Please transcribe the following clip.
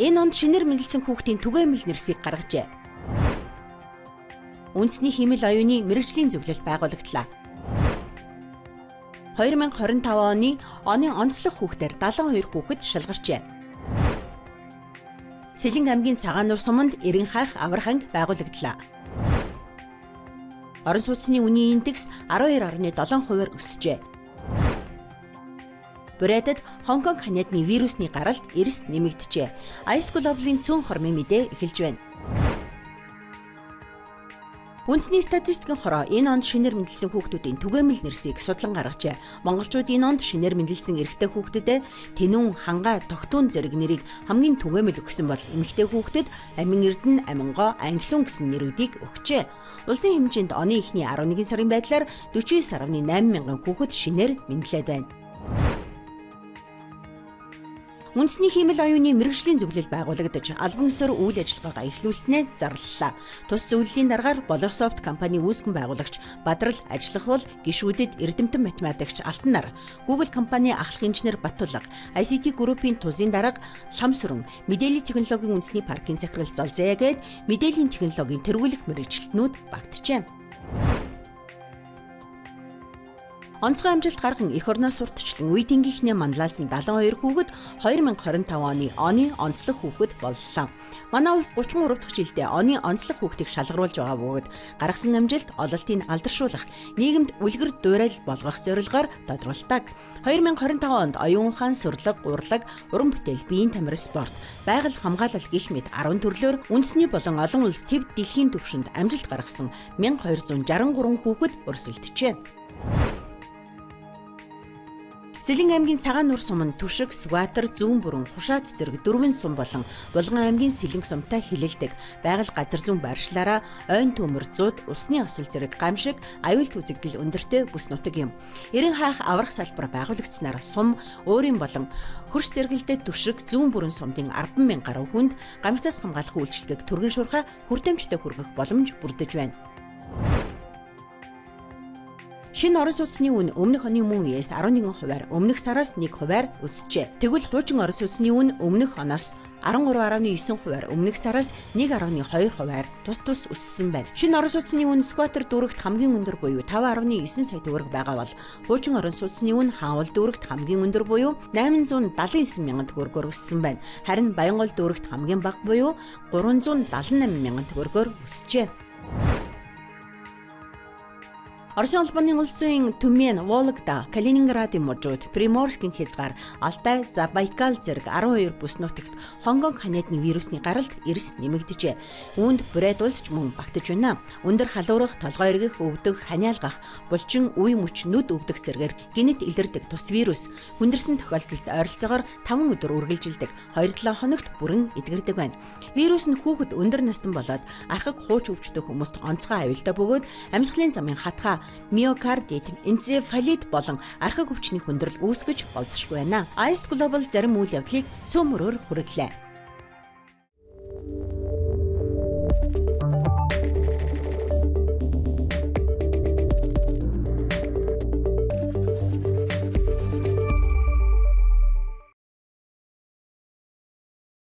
Энэ онд шинээр мэндэлсэн хүүхдийн түгээмэл нэрсийг гаргажээ. Үндэсний хэмэл оюуны мэрэгжлийн зөвлөлт байгуулагдлаа. 2025 оны онцлог хүүхдээр 72 хүүхэд шалгарчээ. Сэлэнг аймгийн Цагааннуур суманд 90 хаах аврах анги байгуулагдлаа. Орон сууцны үнийн индекс 12.7%-аар өсжээ. Брэдэд Хонконг ханиадны вирусны гаралт эрс нэмэгдэжээ. Ice Global-ийн цөөн хормын мэдээ эхэлж байна. Үндэсний статистикийн хороо энэ онд шинээр мэндэлсэн хүүхдүүдийн түгээмэл нэрсийг судлан гаргажээ. Монголчууд энэ онд шинээр мэндэлсэн эрэгтэй хүүхдэд Тэнүүн, Хангаа, Тогтуун зэрэг нэрийг хамгийн түгээмэл өгсөн бол эмэгтэй хүүхдэд Амин Эрдэнэ, Амингоо, Англиун гэсэн нэрүүдийг өгчээ. Улсын хэмжээнд оны эхний 11 сарын байдлаар 49.8 мянган хүүхэд шинээр мэндэлээд байна. Үндэсний хэмэл оюуны мэрэгжлийн зөвлөл байгуулагдаж албан ёсоор үйл ажиллагаагаа эхлүүлснээр зарлалаа. Тус зөвлөлийн дараагаар Bolorsoft компани үүсгэн байгуулагч Бадрал ажиллах бол гишүүдэд эрдэмтэн математикч Алтан нар, Google компани ахлах инженер Баттулга, ICT Group-ийн тузын дарга Ламсүрэн, мэдээллийн технологийн үндэсний паркийн захирал Золзаяа гээд мэдээллийн технологийн тэргүүлэх мэргэжилтнүүд багтжээ. Онцгой амжилт гарган эх орноос уртчлан үе тэнгийнхнээ манлайлсан 72 хүүхэд 2025 оны онцлог хүүхэд боллоо. Манай улс 33 дахь жилдээ оны онцлог хүүхдийг шалгаруулж байгаа бөгөөд гаргасан амжилт ололтыг алдаршуулах, нийгэмд үлгэр дуурайл болгох зорилгоор тодорхойлдог. 2025 онд оюун ухаан, сурлаг, урлаг, уран бүтээл, биеийн тамир, спорт, байгаль хамгаалал гэх мэт 10 төрлөөр үндэсний болон олон улс төв дэлхийн түвшинд амжилт гаргасан 1263 хүүхэд өрсөлдөжээ. Сэлэнг аймгийн Цагааннуур суманд Түшиг, Сүгатар, Зүүн бүрэн, Хушаац зэрэг 4 сум болон Булган аймгийн Сэлэнг сумтай хилэлдэг. Байгаль газар зүүн байршлаараа ойн төмөр, зуд, усны осол зэрэг гамшиг, аюулт үзэгдэл өндөртэй бүс нутаг юм. 90 хаах аврах салбар байгуулагдсанаар сум өөрийн болон хөрш зэрэгэлдээ Түшиг, Зүүн бүрэн сумдын 10,000 гаруй хүнд гамшигаас хамгаалах үйлчилгээг түргэн шуурхай хүртээмжтэй хүргэх боломж бүрдэж байна. Шинэ орон сууцны үн өмнөх оны мөн үеэс 11%, өмнөх сараас 1% өсжээ. Тэгвэл хуучин орон сууцны үн өмнөх оноос 13.9%, өмнөх сараас 1.2%-аар тус өссөн байна. Шинэ орон сууцны үн Скватер дүүрэгт хамгийн өндөр буюу 5.9 сая төгрөг байгаа бол хуучин орон сууцны үн Хаанвал дүүрэгт хамгийн өндөр буюу 879 мянган төгрөгөөр өссөн байна. Харин Баянгол дүүрэгт хамгийн бага буюу 378 мянган төгрөгөөр өсжээ. Оросын улбаны улсын Түмен, Вологда, Калининградын мужууд, Приморскийн хязгаар, Алтай, Забайкал зэрэг 12 бүс нутагт Хонконг ханиадны вирусны гаралт эрс нэмэгдэжээ. Үүнд Брэд улс ч мөн багтаж байна. Өндөр халуурах, толгой эргэх, өвдөх, ханиалгах, булчин, үе мөч, нүд өвдөх зэргээр гинэт илэрдэг тус вирус хүндэрсэн тохиолдолд ойролцоогоор 5 өдөр үргэлжилдэг. 2-7 хоногт бүрэн эдгэрдэг байна. Вирус нь хүүхэд өндөр настан болоод архаг хууч өвчтөх хүмүүст онцгой аюултай бөгөөд амьсгалын замын хатгаа, миокардит, энцефалит болон архаг өвчний хүндрэл үүсгэж болзошгүй байна. Ice Global зарим үйл явдлыг цөмөрөөр хүргэлээ.